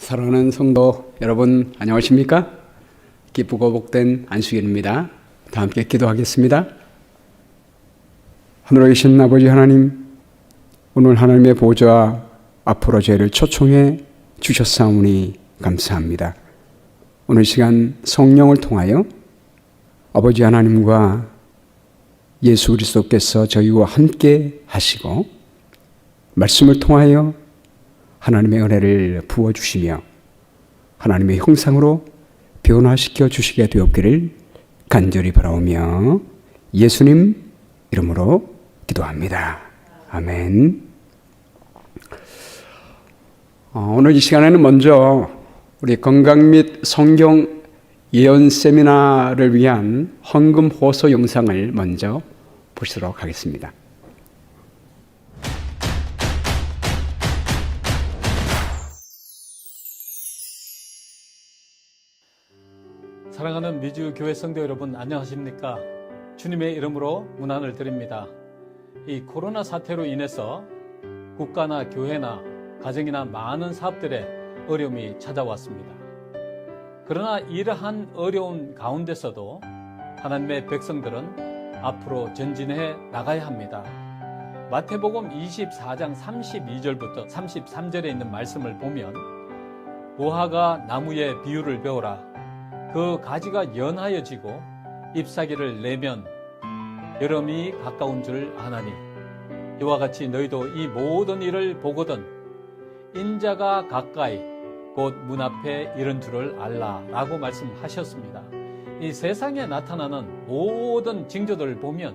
사랑하는 성도 여러분, 안녕하십니까? 기쁘고 복된 안수길입니다. 다 함께 기도하겠습니다. 하늘에 계신 아버지 하나님, 오늘 하나님의 보좌 앞으로 저희를 초청해 주셨사오니 감사합니다. 오늘 시간 성령을 통하여 아버지 하나님과 예수 그리스도께서 저희와 함께 하시고 말씀을 통하여 하나님의 은혜를 부어주시며 하나님의 형상으로 변화시켜 주시게 되었기를 간절히 바라오며 예수님 이름으로 기도합니다. 아멘. 오늘 이 시간에는 먼저 우리 건강 및 성경 예언 세미나를 위한 헌금 호소 영상을 먼저 보시도록 하겠습니다. 사랑하는 미주 교회 성도 여러분, 안녕하십니까? 주님의 이름으로 문안을 드립니다. 이 코로나 사태로 인해서 국가나 교회나 가정이나 많은 사업들에 어려움이 찾아왔습니다. 그러나 이러한 어려운 가운데서도 하나님의 백성들은 앞으로 전진해 나가야 합니다. 마태복음 24장 32절부터 33절에 있는 말씀을 보면 무화과 나무의 비유를 배우라. 그 가지가 연하여지고 잎사귀를 내면 여름이 가까운 줄 아나니 이와 같이 너희도 이 모든 일을 보거든 인자가 가까이 곧 문 앞에 이른 줄을 알라 라고 말씀하셨습니다. 이 세상에 나타나는 모든 징조들을 보면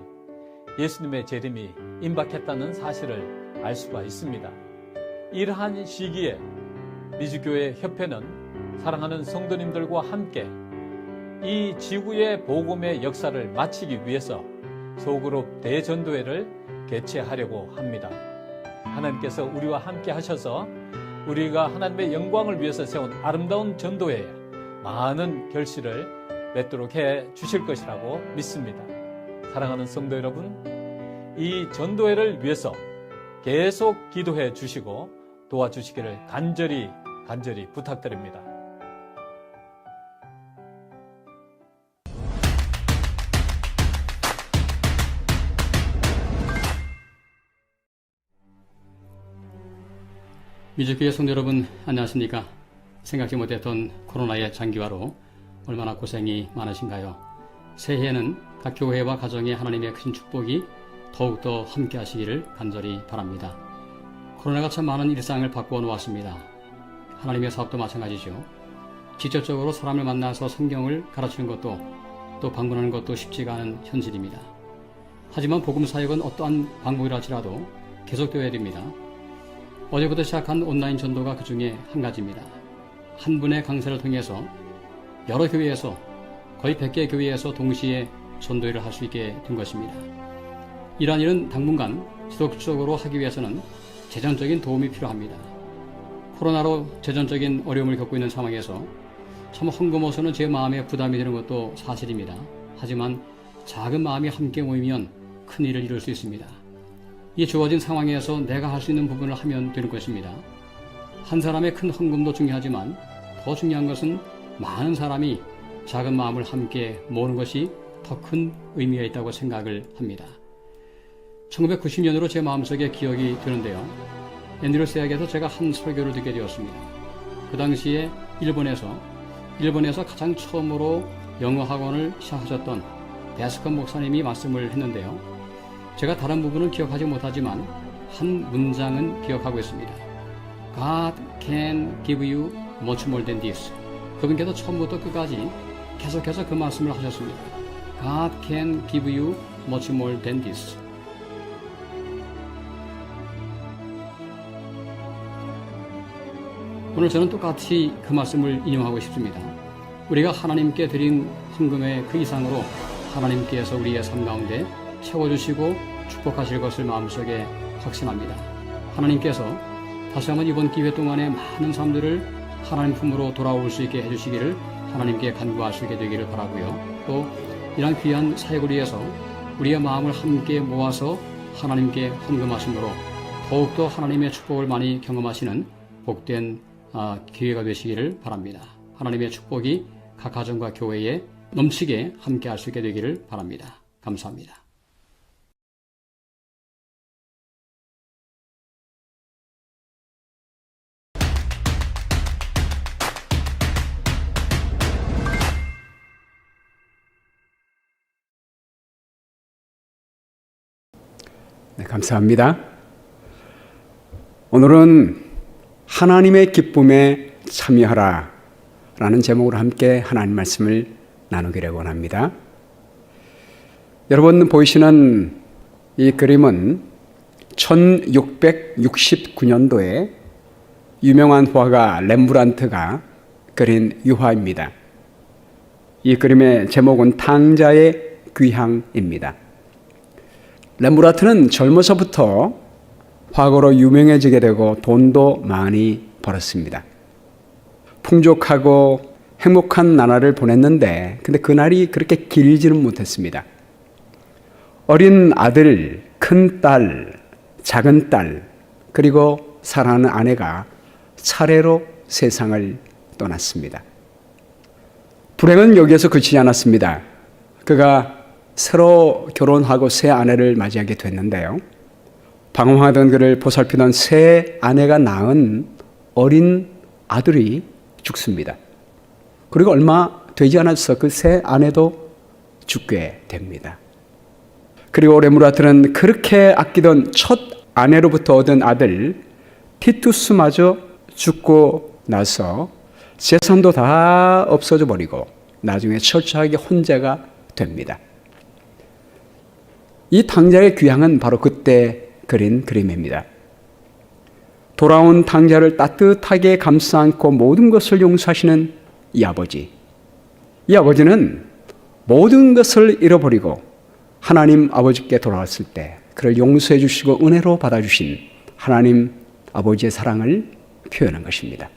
예수님의 재림이 임박했다는 사실을 알 수가 있습니다. 이러한 시기에 미주교회 협회는 사랑하는 성도님들과 함께 이 지구의 복음의 역사를 마치기 위해서 소그룹 대전도회를 개최하려고 합니다. 하나님께서 우리와 함께 하셔서 우리가 하나님의 영광을 위해서 세운 아름다운 전도회에 많은 결실을 맺도록 해 주실 것이라고 믿습니다. 사랑하는 성도 여러분, 이 전도회를 위해서 계속 기도해 주시고 도와주시기를 간절히 부탁드립니다. 미주교회 성도 여러분, 안녕하십니까? 생각지 못했던 코로나의 장기화로 얼마나 고생이 많으신가요? 새해에는 각 교회와 가정에 하나님의 큰 축복이 더욱더 함께 하시기를 간절히 바랍니다. 코로나가 참 많은 일상을 바꾸어 놓았습니다. 하나님의 사업도 마찬가지죠. 직접적으로 사람을 만나서 성경을 가르치는 것도 또 방문하는 것도 쉽지가 않은 현실입니다. 하지만 복음 사역은 어떠한 방법이라 할지라도 계속되어야 됩니다. 어제부터 시작한 온라인 전도가 그 중에 한 가지입니다. 한 분의 강사를 통해서 여러 교회에서 거의 100개 교회에서 동시에 전도회를 할 수 있게 된 것입니다. 이러한 일은 당분간 지속적으로 하기 위해서는 재정적인 도움이 필요합니다. 코로나로 재정적인 어려움을 겪고 있는 상황에서 참 헌금호소는 제 마음에 부담이 되는 것도 사실입니다. 하지만 작은 마음이 함께 모이면 큰 일을 이룰 수 있습니다. 이 주어진 상황에서 내가 할 수 있는 부분을 하면 되는 것입니다. 한 사람의 큰 헌금도 중요하지만 더 중요한 것은 많은 사람이 작은 마음을 함께 모으는 것이 더 큰 의미가 있다고 생각을 합니다. 1990년으로 제 마음속에 기억이 되는데요. 앤드루스역에서 제가 한 설교를 듣게 되었습니다. 그 당시에 일본에서 가장 처음으로 영어 학원을 시작하셨던 데스컨 목사님이 말씀을 했는데요. 제가 다른 부분은 기억하지 못하지만 한 문장은 기억하고 있습니다. God can give you much more than this. 그분께서 처음부터 끝까지 계속해서 그 말씀을 하셨습니다. God can give you much more than this. 오늘 저는 똑같이 그 말씀을 인용하고 싶습니다. 우리가 하나님께 드린 헌금의 그 이상으로 하나님께서 우리의 삶 가운데 채워주시고 축복하실 것을 마음속에 확신합니다. 하나님께서 다시 한번 이번 기회 동안에 많은 사람들을 하나님 품으로 돌아올 수 있게 해주시기를 하나님께 간구할 수 있게 되기를 바라고요. 또 이러한 귀한 사역을 위해서 우리의 마음을 함께 모아서 하나님께 헌금하심으로 더욱더 하나님의 축복을 많이 경험하시는 복된 기회가 되시기를 바랍니다. 하나님의 축복이 각 가정과 교회에 넘치게 함께 할 수 있게 되기를 바랍니다. 감사합니다. 네, 감사합니다. 오늘은 하나님의 기쁨에 참여하라 라는 제목으로 함께 하나님 말씀을 나누기를 원합니다. 여러분 보이시는 이 그림은 1669년도에 유명한 화가 렘브란트가 그린 유화입니다. 이 그림의 제목은 탕자의 귀향입니다. 렘브란트는 젊어서부터 화가로 유명해지게 되고 돈도 많이 벌었습니다. 풍족하고 행복한 나날을 보냈는데 근데 그날이 그렇게 길지는 못했습니다. 어린 아들, 큰 딸, 작은 딸, 그리고 사랑하는 아내가 차례로 세상을 떠났습니다. 불행은 여기에서 그치지 않았습니다. 그가 새로 결혼하고 새 아내를 맞이하게 됐는데요. 방황하던 그를 보살피던 새 아내가 낳은 어린 아들이 죽습니다. 그리고 얼마 되지 않아서 그 새 아내도 죽게 됩니다. 그리고 렘브란트는 그렇게 아끼던 첫 아내로부터 얻은 아들 티투스마저 죽고 나서 재산도 다 없어져 버리고 나중에 철저하게 혼자가 됩니다. 이 탕자의 귀향은 바로 그때 그린 그림입니다. 돌아온 탕자를 따뜻하게 감싸 안고 모든 것을 용서하시는 이 아버지. 이 아버지는 모든 것을 잃어버리고 하나님 아버지께 돌아왔을 때 그를 용서해 주시고 은혜로 받아주신 하나님 아버지의 사랑을 표현한 것입니다.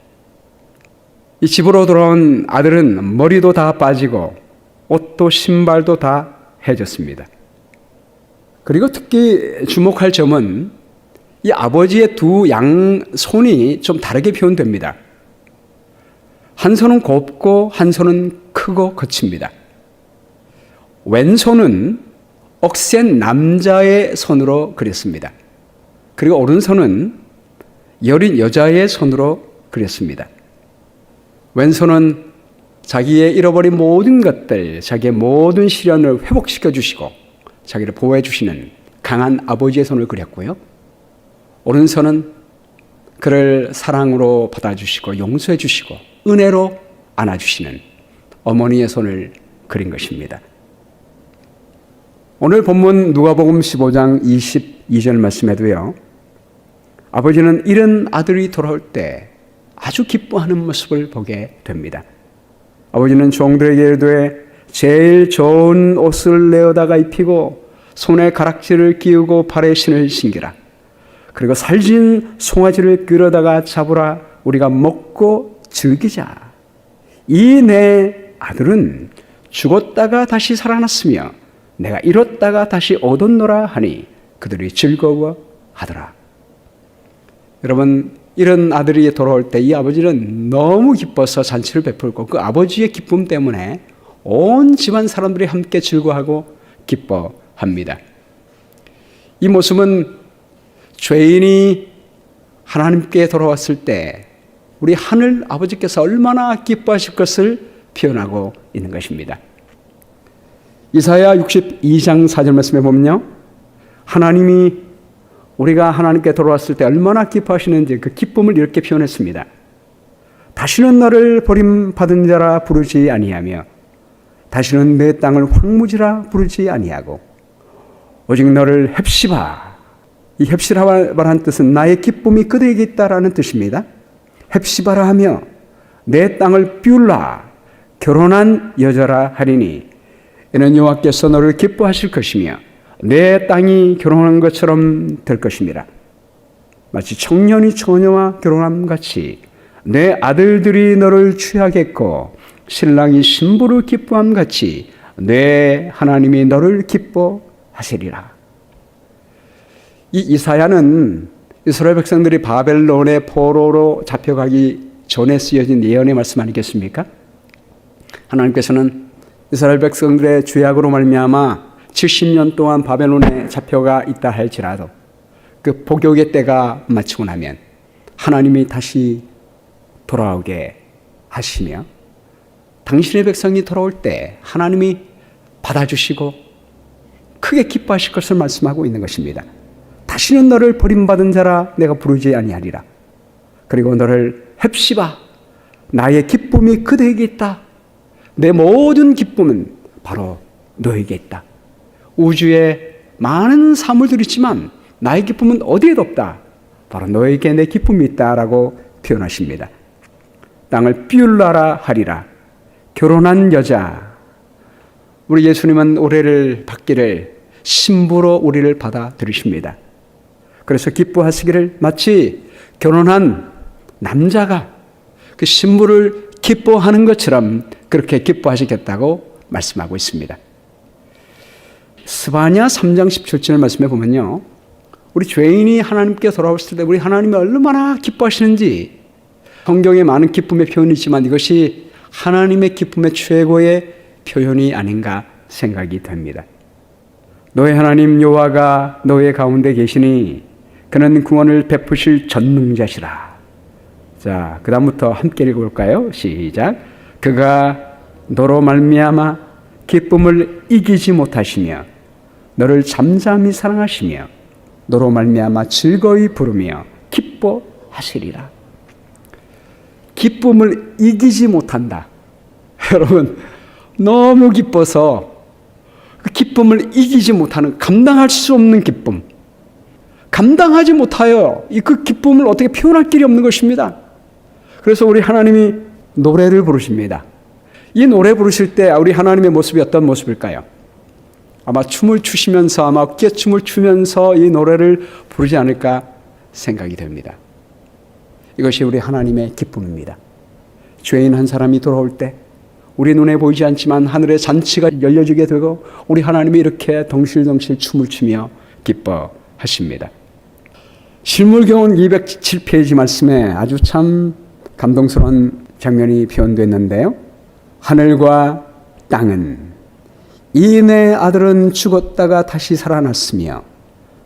이 집으로 돌아온 아들은 머리도 다 빠지고 옷도 신발도 다 해졌습니다. 그리고 특히 주목할 점은 이 아버지의 두 양손이 좀 다르게 표현됩니다. 한 손은 곱고 한 손은 크고 거칩니다. 왼손은 억센 남자의 손으로 그렸습니다. 그리고 오른손은 여린 여자의 손으로 그렸습니다. 왼손은 자기의 잃어버린 모든 것들, 자기의 모든 시련을 회복시켜 주시고 자기를 보호해 주시는 강한 아버지의 손을 그렸고요. 오른손은 그를 사랑으로 받아주시고 용서해 주시고 은혜로 안아주시는 어머니의 손을 그린 것입니다. 오늘 본문 누가복음 15장 22절 말씀에도요. 아버지는 잃은 아들이 돌아올 때 아주 기뻐하는 모습을 보게 됩니다. 아버지는 종들에게 이르되 제일 좋은 옷을 내어다가 입히고 손에 가락지를 끼우고 발에 신을 신기라. 그리고 살진 송아지를 끌어다가 잡으라. 우리가 먹고 즐기자. 이 내 아들은 죽었다가 다시 살아났으며 내가 잃었다가 다시 얻었노라 하니 그들이 즐거워하더라. 여러분, 이런 아들이 돌아올 때 이 아버지는 너무 기뻐서 잔치를 베풀고 그 아버지의 기쁨 때문에 온 집안 사람들이 함께 즐거워하고 기뻐합니다. 이 모습은 죄인이 하나님께 돌아왔을 때 우리 하늘 아버지께서 얼마나 기뻐하실 것을 표현하고 있는 것입니다. 이사야 62장 4절 말씀에 보면요. 하나님이 우리가 하나님께 돌아왔을 때 얼마나 기뻐하시는지 그 기쁨을 이렇게 표현했습니다. 다시는 너를 버림받은 자라 부르지 아니하며 다시는 내 땅을 황무지라 부르지 아니하고 오직 너를 헵시바. 이 헵시바라는 뜻은 나의 기쁨이 그들에게 있다라는 뜻입니다. 헵시바라 하며 내 땅을 뷸라 결혼한 여자라 하리니 이는 여호와께서 너를 기뻐하실 것이며 내 땅이 결혼한 것처럼 될 것입니다. 마치 청년이 처녀와 결혼함 같이 내 아들들이 너를 취하겠고 신랑이 신부를 기뻐함 같이 내 하나님이 너를 기뻐하시리라. 이 이사야는 이스라엘 백성들이 바벨론의 포로로 잡혀가기 전에 쓰여진 예언의 말씀 아니겠습니까? 하나님께서는 이스라엘 백성들의 죄악으로 말미암아 70년 동안 바벨론에 잡혀가 있다 할지라도 그 복역의 때가 마치고 나면 하나님이 다시 돌아오게 하시며 당신의 백성이 돌아올 때 하나님이 받아주시고 크게 기뻐하실 것을 말씀하고 있는 것입니다. 다시는 너를 버림받은 자라 내가 부르지 아니하리라. 그리고 너를 헵시바 나의 기쁨이 그대에게 있다. 내 모든 기쁨은 바로 너에게 있다. 우주에 많은 사물들이 있지만 나의 기쁨은 어디에도 없다. 바로 너에게 내 기쁨이 있다라고 표현하십니다. 땅을 삐울라라 하리라. 결혼한 여자. 우리 예수님은 올해를 받기를 신부로 우리를 받아들이십니다. 그래서 기뻐하시기를 마치 결혼한 남자가 그 신부를 기뻐하는 것처럼 그렇게 기뻐하시겠다고 말씀하고 있습니다. 스바냐 3장 17절 말씀에 보면요. 우리 죄인이 하나님께 돌아왔을 때 우리 하나님이 얼마나 기뻐하시는지 성경에 많은 기쁨의 표현이 있지만 이것이 하나님의 기쁨의 최고의 표현이 아닌가 생각이 됩니다. 너의 하나님 여호와가 너의 가운데 계시니 그는 구원을 베푸실 전능자시라. 자, 그 다음부터 함께 읽어볼까요? 시작. 그가 너로 말미암아 기쁨을 이기지 못하시며 너를 잠잠히 사랑하시며 너로 말미암아 즐거이 부르며 기뻐하시리라. 기쁨을 이기지 못한다. 여러분 너무 기뻐서 그 기쁨을 이기지 못하는 감당할 수 없는 기쁨, 감당하지 못하여 그 기쁨을 어떻게 표현할 길이 없는 것입니다. 그래서 우리 하나님이 노래를 부르십니다. 이 노래 부르실 때 우리 하나님의 모습이 어떤 모습일까요? 아마 춤을 추시면서 아마 어깨춤을 추면서 이 노래를 부르지 않을까 생각이 됩니다. 이것이 우리 하나님의 기쁨입니다. 죄인 한 사람이 돌아올 때 우리 눈에 보이지 않지만 하늘의 잔치가 열려지게 되고 우리 하나님이 이렇게 덩실덩실 춤을 추며 기뻐하십니다. 실물경은 207페이지 말씀에 아주 참 감동스러운 장면이 표현됐는데요. 하늘과 땅은 이 내 아들은 죽었다가 다시 살아났으며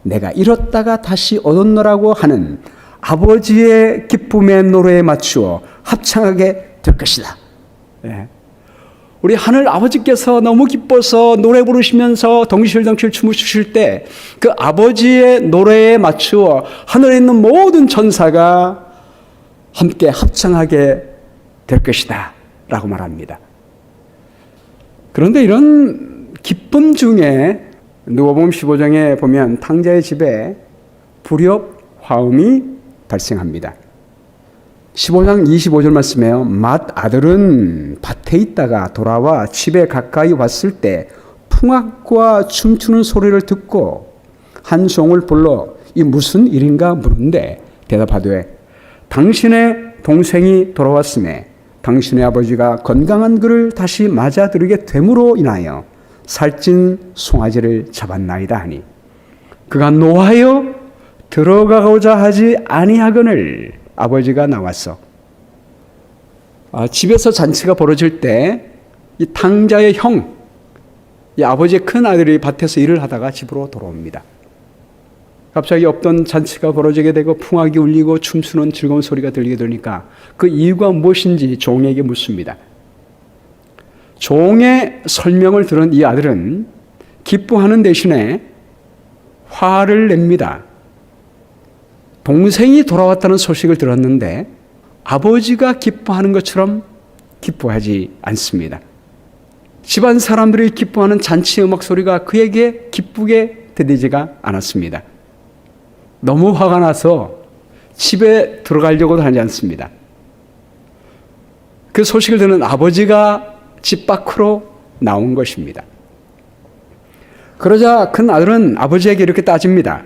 내가 잃었다가 다시 얻었노라고 하는 아버지의 기쁨의 노래에 맞추어 합창하게 될 것이다. 네. 우리 하늘 아버지께서 너무 기뻐서 노래 부르시면서 덩실덩실 춤을 추실 때 그 아버지의 노래에 맞추어 하늘에 있는 모든 천사가 함께 합창하게 될 것이다 라고 말합니다. 그런데 이런 기쁨 중에 누가복음 15장에 보면 탕자의 집에 불협 화음이 발생합니다. 15장 25절 말씀에요. 맏 아들은 밭에 있다가 돌아와 집에 가까이 왔을 때 풍악과 춤추는 소리를 듣고 한 종을 불러 이 무슨 일인가 물은데 대답하되 당신의 동생이 돌아왔음에 당신의 아버지가 건강한 그를 다시 맞아들이게 됨으로 인하여 살찐 송아지를 잡았나이다 하니 그가 노하여 들어가고자 하지 아니하거늘 아버지가 나왔어. 집에서 잔치가 벌어질 때 이 탕자의 형, 이 아버지의 큰 아들이 밭에서 일을 하다가 집으로 돌아옵니다. 갑자기 없던 잔치가 벌어지게 되고 풍악이 울리고 춤추는 즐거운 소리가 들리게 되니까 그 이유가 무엇인지 종에게 묻습니다. 종의 설명을 들은 이 아들은 기뻐하는 대신에 화를 냅니다. 동생이 돌아왔다는 소식을 들었는데 아버지가 기뻐하는 것처럼 기뻐하지 않습니다. 집안 사람들이 기뻐하는 잔치 음악 소리가 그에게 기쁘게 들리지가 않았습니다. 너무 화가 나서 집에 들어가려고도 하지 않습니다. 그 소식을 듣는 아버지가 집 밖으로 나온 것입니다. 그러자 큰 아들은 아버지에게 이렇게 따집니다.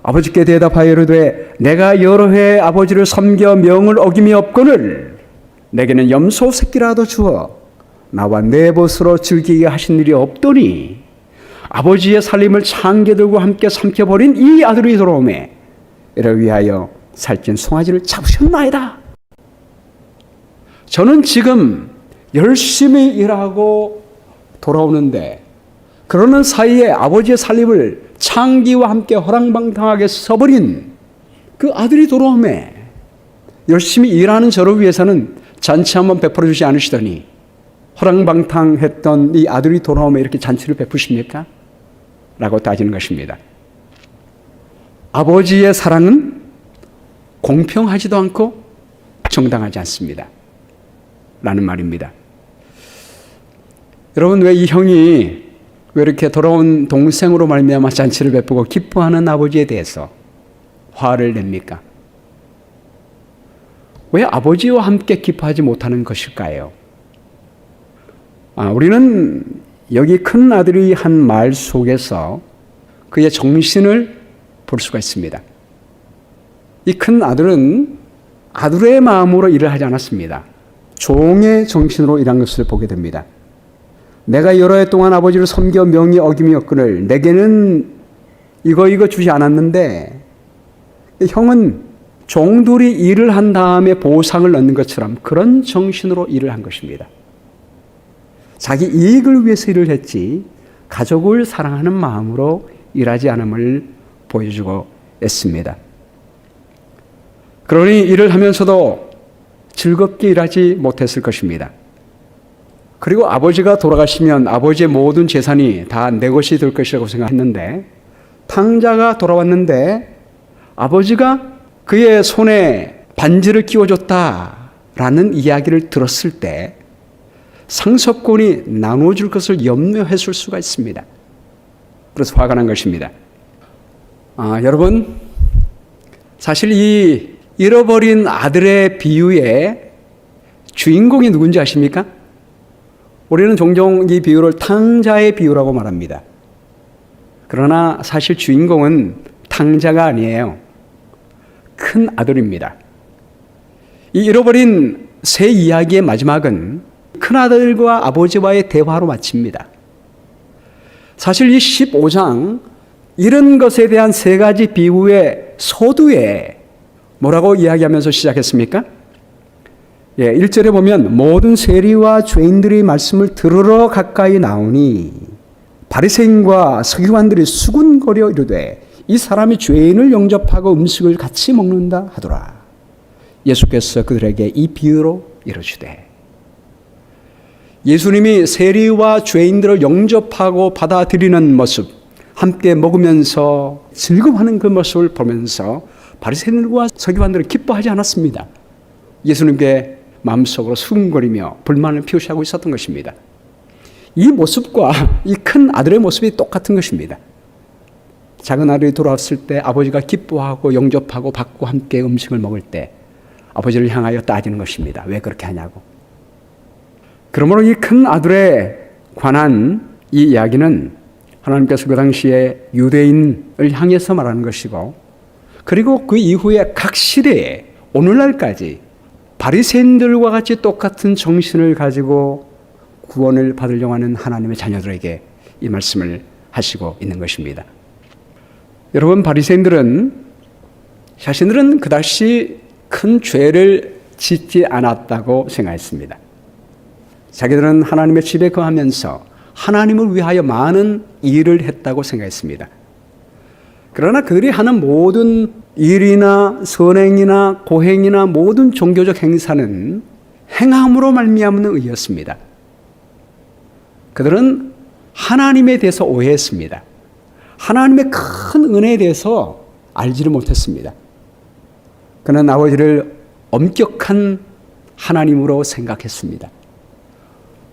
아버지께 대답하여 이르되 내가 여러 해 아버지를 섬겨 명을 어김이 없거늘 내게는 염소 새끼라도 주어 나와 내 벗으로 즐기게 하신 일이 없더니 아버지의 살림을 창개들과 함께 삼켜버린 이 아들이 돌아오매 이를 위하여 살찐 송아지를 잡으셨나이다. 저는 지금 열심히 일하고 돌아오는데 그러는 사이에 아버지의 살림을 창기와 함께 호랑방탕하게 써버린 그 아들이 돌아오매 열심히 일하는 저를 위해서는 잔치 한번 베풀어 주지 않으시더니 호랑방탕했던 이 아들이 돌아오며 이렇게 잔치를 베푸십니까? 라고 따지는 것입니다. 아버지의 사랑은 공평하지도 않고 정당하지 않습니다. 라는 말입니다. 여러분, 왜 이 형이 왜 이렇게 돌아온 동생으로 말미암아 잔치를 베푸고 기뻐하는 아버지에 대해서 화를 냅니까? 왜 아버지와 함께 기뻐하지 못하는 것일까요? 우리는 여기 큰 아들이 한 말 속에서 그의 정신을 볼 수가 있습니다. 이 큰 아들은 아들의 마음으로 일을 하지 않았습니다. 종의 정신으로 일한 것을 보게 됩니다. 내가 여러 해 동안 아버지를 섬겨 명이 어김이 없거늘 내게는 이거 주지 않았는데 형은 종들이 일을 한 다음에 보상을 얻는 것처럼 그런 정신으로 일을 한 것입니다. 자기 이익을 위해서 일을 했지 가족을 사랑하는 마음으로 일하지 않음을 보여주고 있습니다. 그러니 일을 하면서도 즐겁게 일하지 못했을 것입니다. 그리고 아버지가 돌아가시면 아버지의 모든 재산이 다 내 것이 될 것이라고 생각했는데 탕자가 돌아왔는데 아버지가 그의 손에 반지를 끼워줬다라는 이야기를 들었을 때 상속권이 나눠줄 것을 염려했을 수가 있습니다. 그래서 화가 난 것입니다. 여러분, 사실 이 잃어버린 아들의 비유의 주인공이 누군지 아십니까? 우리는 종종 이 비유를 탕자의 비유라고 말합니다. 그러나 사실 주인공은 탕자가 아니에요. 큰 아들입니다. 이 잃어버린 새 이야기의 마지막은 큰 아들과 아버지와의 대화로 마칩니다. 사실 이 15장 이런 것에 대한 세 가지 비유의 서두에 뭐라고 이야기하면서 시작했습니까? 1절에 보면 모든 세리와 죄인들이 말씀을 들으러 가까이 나오니 바리새인과 서기관들이 수군거려 이르되 이 사람이 죄인을 영접하고 음식을 같이 먹는다 하더라. 예수께서 그들에게 이 비유로 이르시되 예수님이 세리와 죄인들을 영접하고 받아들이는 모습, 함께 먹으면서 즐거워하는 그 모습을 보면서 바리새인들과 서기관들은 기뻐하지 않았습니다. 예수님께 마음속으로 수군거리며 불만을 표시하고 있었던 것입니다. 이 모습과 이 큰 아들의 모습이 똑같은 것입니다. 작은 아들이 돌아왔을 때 아버지가 기뻐하고 영접하고 받고 함께 음식을 먹을 때 아버지를 향하여 따지는 것입니다. 왜 그렇게 하냐고. 그러므로 이 큰 아들에 관한 이 이야기는 하나님께서 그 당시에 유대인을 향해서 말하는 것이고 그리고 그 이후에 각 시대에 오늘날까지 바리새인들과 같이 똑같은 정신을 가지고 구원을 받으려고 하는 하나님의 자녀들에게 이 말씀을 하시고 있는 것입니다. 여러분, 바리새인들은 자신들은 그다지 큰 죄를 짓지 않았다고 생각했습니다. 자기들은 하나님의 집에 거하면서 하나님을 위하여 많은 일을 했다고 생각했습니다. 그러나 그들이 하는 모든 일이나 선행이나 고행이나 모든 종교적 행사는 행함으로 말미암는 의였습니다. 그들은 하나님에 대해서 오해했습니다. 하나님의 큰 은혜에 대해서 알지를 못했습니다. 그는 아버지를 엄격한 하나님으로 생각했습니다.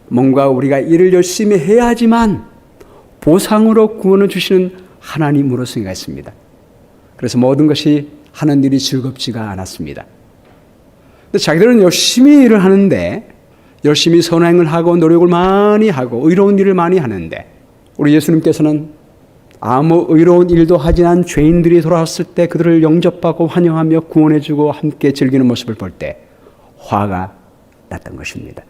뭔가 우리가 일을 열심히 해야지만 보상으로 구원을 주시는 하나님으로 생각했습니다. 그래서 모든 것이 하는 일이 즐겁지가 않았습니다. 근데 자기들은 열심히 일을 하는데 열심히 선행을 하고 노력을 많이 하고 의로운 일을 많이 하는데 우리 예수님께서는 아무 의로운 일도 하지 않은 죄인들이 돌아왔을 때 그들을 영접하고 환영하며 구원해주고 함께 즐기는 모습을 볼 때 화가 났던 것입니다.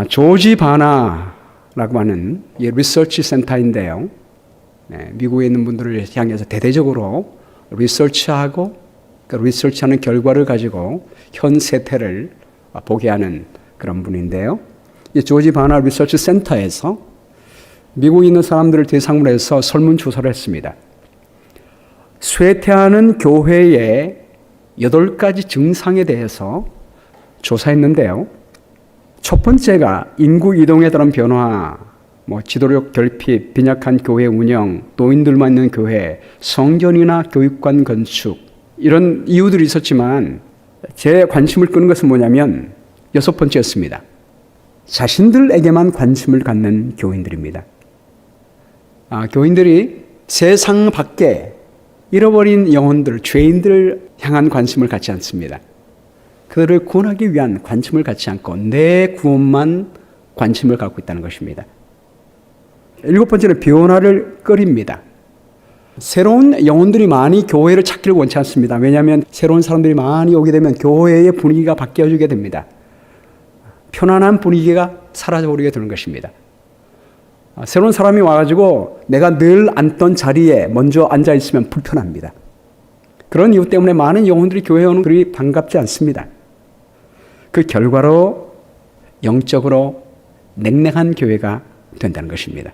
조지 바나라고 하는 리서치 센터인데요. 미국에 있는 분들을 향해서 대대적으로 리서치하고 그 리서치하는 결과를 가지고 현 세태를 보게 하는 그런 분인데요. 이 조지 바나 리서치 센터에서 미국에 있는 사람들을 대상으로 해서 설문조사를 했습니다. 쇠퇴하는 교회의 8가지 증상에 대해서 조사했는데요. 첫 번째가 인구 이동에 따른 변화, 지도력 결핍, 빈약한 교회 운영, 노인들만 있는 교회, 성전이나 교육관 건축, 이런 이유들이 있었지만 제 관심을 끄는 것은 뭐냐면 6번째였습니다. 자신들에게만 관심을 갖는 교인들입니다. 교인들이 세상 밖에 잃어버린 영혼들, 죄인들을 향한 관심을 갖지 않습니다. 그들을 구원하기 위한 관심을 갖지 않고 내 구원만 관심을 갖고 있다는 것입니다. 7번째는 변화를 꺼립니다. 새로운 영혼들이 많이 교회를 찾기를 원치 않습니다. 왜냐하면 새로운 사람들이 많이 오게 되면 교회의 분위기가 바뀌어지게 됩니다. 편안한 분위기가 사라져버리게 되는 것입니다. 새로운 사람이 와가지고 내가 늘 앉던 자리에 먼저 앉아있으면 불편합니다. 그런 이유 때문에 많은 영혼들이 교회에 오는 그리 반갑지 않습니다. 그 결과로 영적으로 냉랭한 교회가 된다는 것입니다.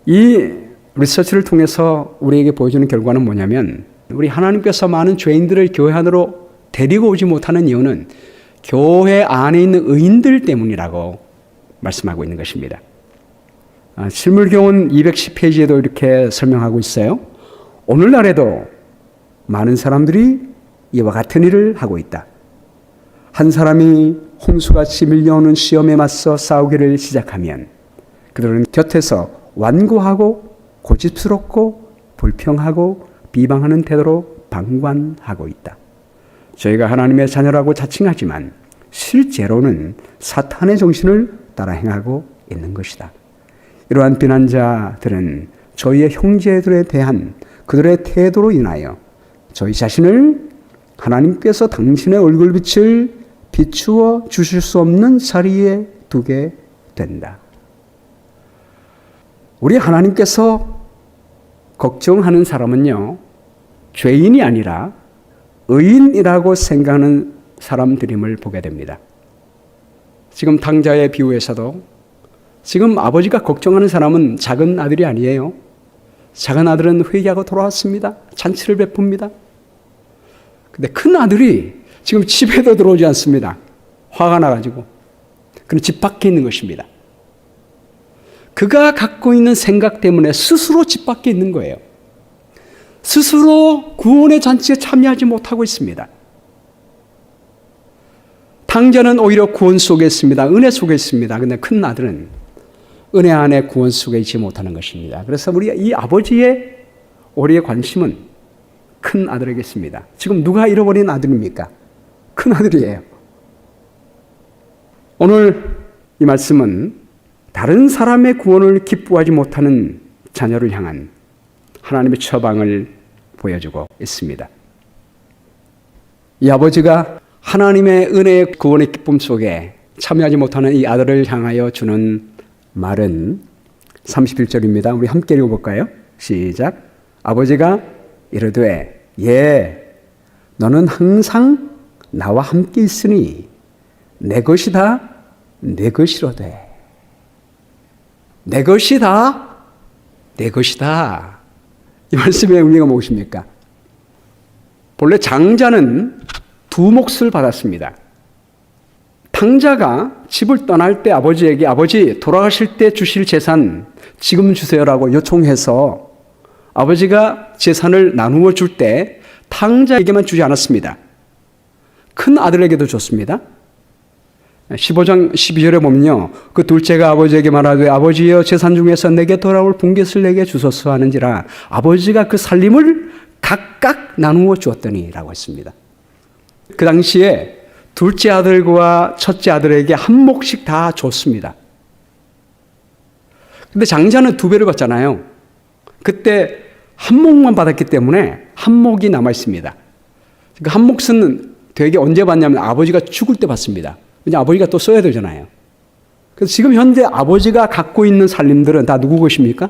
이 리서치를 통해서 우리에게 보여주는 결과는 뭐냐면 우리 하나님께서 많은 죄인들을 교회 안으로 데리고 오지 못하는 이유는 교회 안에 있는 의인들 때문이라고 말씀하고 있는 것입니다. 실물교훈 210페이지에도 이렇게 설명하고 있어요. 오늘날에도 많은 사람들이 이와 같은 일을 하고 있다. 한 사람이 홍수같이 밀려오는 시험에 맞서 싸우기를 시작하면 그들은 곁에서 완고하고 고집스럽고 불평하고 비방하는 태도로 방관하고 있다. 저희가 하나님의 자녀라고 자칭하지만 실제로는 사탄의 정신을 따라 행하고 있는 것이다. 이러한 비난자들은 저희의 형제들에 대한 그들의 태도로 인하여 저희 자신을 하나님께서 당신의 얼굴빛을 비추어 주실 수 없는 자리에 두게 된다. 우리 하나님께서 걱정하는 사람은요, 죄인이 아니라 의인이라고 생각하는 사람들임을 보게 됩니다. 지금 탕자의 비유에서도 지금 아버지가 걱정하는 사람은 작은 아들이 아니에요. 작은 아들은 회개하고 돌아왔습니다. 잔치를 베풉니다. 근데 큰 아들이 지금 집에도 들어오지 않습니다. 화가 나가지고. 그는 집 밖에 있는 것입니다. 그가 갖고 있는 생각 때문에 스스로 집 밖에 있는 거예요. 스스로 구원의 잔치에 참여하지 못하고 있습니다. 탕자는 오히려 구원 속에 있습니다. 은혜 속에 있습니다. 근데 큰 아들은 은혜 안에 구원 속에 있지 못하는 것입니다. 그래서 이 아버지의 우리의 관심은 큰 아들에게 있습니다. 지금 누가 잃어버린 아들입니까? 큰 아들이에요. 오늘 이 말씀은 다른 사람의 구원을 기뻐하지 못하는 자녀를 향한 하나님의 처방을 보여주고 있습니다. 이 아버지가 하나님의 은혜의 구원의 기쁨 속에 참여하지 못하는 이 아들을 향하여 주는 말은 31절입니다. 우리 함께 읽어볼까요? 시작. 아버지가 이르되 너는 항상 나와 함께 있으니 내 것이다 내 것이로되. 내 것이다 내 것이다. 이 말씀의 의미가 무엇입니까? 본래 장자는 2 몫을 받았습니다. 탕자가 집을 떠날 때 아버지에게 아버지 돌아가실 때 주실 재산 지금 주세요라고 요청해서 아버지가 재산을 나누어 줄 때 탕자에게만 주지 않았습니다. 큰 아들에게도 줬습니다. 15장 12절에 보면요. 그 둘째가 아버지에게 말하되 아버지여 재산 중에서 내게 돌아올 분깃을 내게 주소서 하는지라 아버지가 그 살림을 각각 나누어 주었더니라고 했습니다. 그 당시에 둘째 아들과 첫째 아들에게 한 몫씩 다 줬습니다. 근데 장자는 2배를 받잖아요. 그때 한 몫만 받았기 때문에 한 몫이 남아 있습니다. 그 한 몫은 되게 언제 받냐면 아버지가 죽을 때 받습니다. 왜냐하면 아버지가 또 써야 되잖아요. 그래서 지금 현재 아버지가 갖고 있는 살림들은 다 누구 것입니까?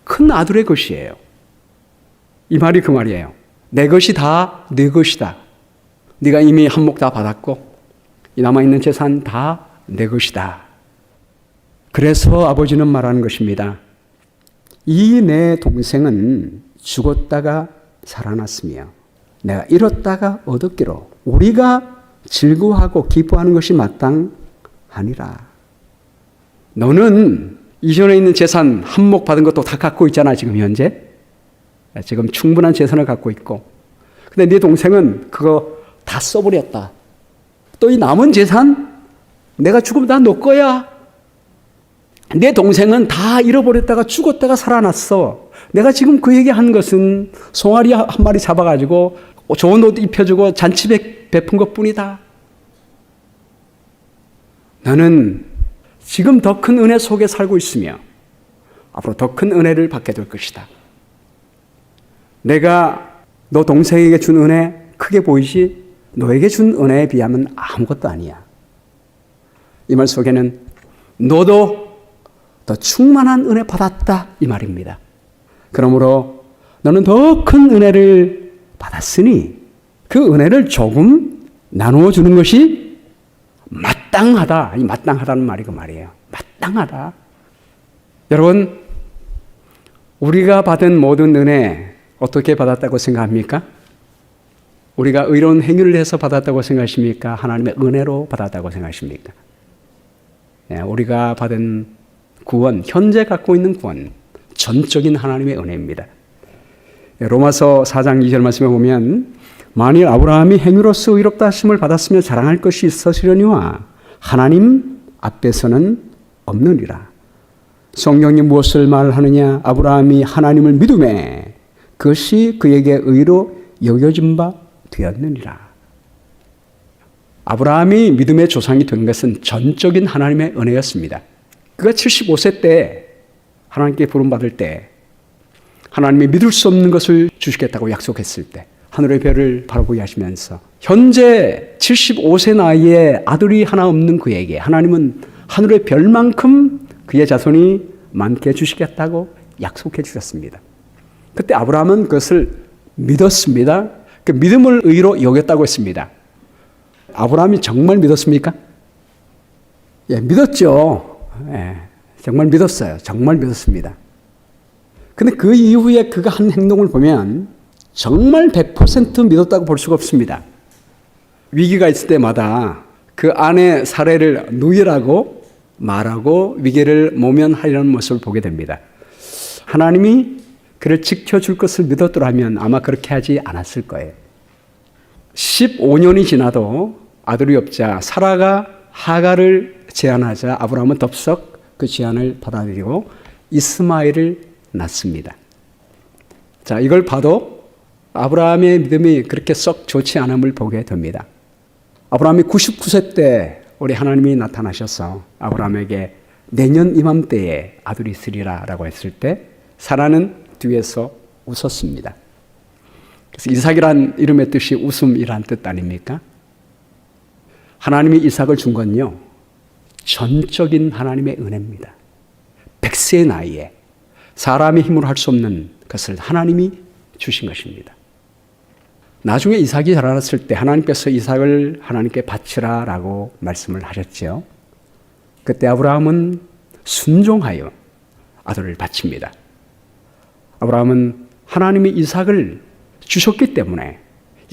큰 아들의 것이에요. 이 말이 그 말이에요. 내 것이 다 네 것이다. 네가 이미 한 몫 다 받았고 이 남아있는 재산 다 내 것이다. 그래서 아버지는 말하는 것입니다. 이 내 동생은 죽었다가 살아났으며 내가 잃었다가 얻었기로 우리가 즐거워하고 기뻐하는 것이 마땅하니라. 너는 이전에 있는 재산 한몫 받은 것도 다 갖고 있잖아. 지금 현재 지금 충분한 재산을 갖고 있고, 근데 네 동생은 그거 다 써버렸다. 또 이 남은 재산 내가 죽으면 다 너 거야. 내 동생은 다 잃어버렸다가 죽었다가 살아났어. 내가 지금 그 얘기한 것은 송아리 한 마리 잡아가지고 좋은 옷 입혀주고 잔치 베푼 것뿐이다. 나는 지금 더 큰 은혜 속에 살고 있으며 앞으로 더 큰 은혜를 받게 될 것이다. 내가 너 동생에게 준 은혜 크게 보이지 너에게 준 은혜에 비하면 아무것도 아니야. 이 말 속에는 너도 더 충만한 은혜 받았다 이 말입니다. 그러므로 너는 더 큰 은혜를 받았으니 그 은혜를 조금 나누어 주는 것이 마땅하다. 이 마땅하다는 말이 그 말이에요. 마땅하다. 여러분, 우리가 받은 모든 은혜 어떻게 받았다고 생각합니까? 우리가 의로운 행위를 해서 받았다고 생각하십니까? 하나님의 은혜로 받았다고 생각하십니까? 우리가 받은 구원, 현재 갖고 있는 구원, 전적인 하나님의 은혜입니다. 로마서 4장 2절 말씀에 보면 만일 아브라함이 행위로서 의롭다 하심을 받았으며 자랑할 것이 있으시려니와 하나님 앞에서는 없느니라. 성경이 무엇을 말하느냐? 아브라함이 하나님을 믿음에 그것이 그에게 의로 여겨진 바 되었느니라. 아브라함이 믿음의 조상이 된 것은 전적인 하나님의 은혜였습니다. 그가 75세 때 하나님께 부름받을 때 하나님이 믿을 수 없는 것을 주시겠다고 약속했을 때 하늘의 별을 바라보게 하시면서 현재 75세 나이에 아들이 하나 없는 그에게 하나님은 하늘의 별만큼 그의 자손이 많게 주시겠다고 약속해 주셨습니다. 그때 아브라함은 그것을 믿었습니다. 그 믿음을 의로 여겼다고 했습니다. 아브라함이 정말 믿었습니까? 예, 믿었죠. 예, 정말 믿었어요. 정말 믿었습니다. 근데 그 이후에 그가 한 행동을 보면 정말 100% 믿었다고 볼 수가 없습니다. 위기가 있을 때마다 그 아내 사례를 누이라고 말하고 위기를 모면하려는 모습을 보게 됩니다. 하나님이 그를 지켜줄 것을 믿었더라면 아마 그렇게 하지 않았을 거예요. 15년이 지나도 아들이 없자 사라가 하갈을 제안하자 아브라함은 덥석 그 제안을 받아들이고 이스마엘을 낳습니다. 자, 이걸 봐도 아브라함의 믿음이 그렇게 썩 좋지 않음을 보게 됩니다. 아브라함이 99세 때 우리 하나님이 나타나셔서 아브라함에게 내년 이맘때에 아들이 있으리라 라고 했을 때 사라는 뒤에서 웃었습니다. 그래서 이삭이란 이름의 뜻이 웃음이란 뜻 아닙니까? 하나님이 이삭을 준 건요, 전적인 하나님의 은혜입니다. 100세의 나이에 사람의 힘으로 할 수 없는 것을 하나님이 주신 것입니다. 나중에 이삭이 자라났을 때 하나님께서 이삭을 하나님께 바치라 라고 말씀을 하셨죠. 그때 아브라함은 순종하여 아들을 바칩니다. 아브라함은 하나님이 이삭을 주셨기 때문에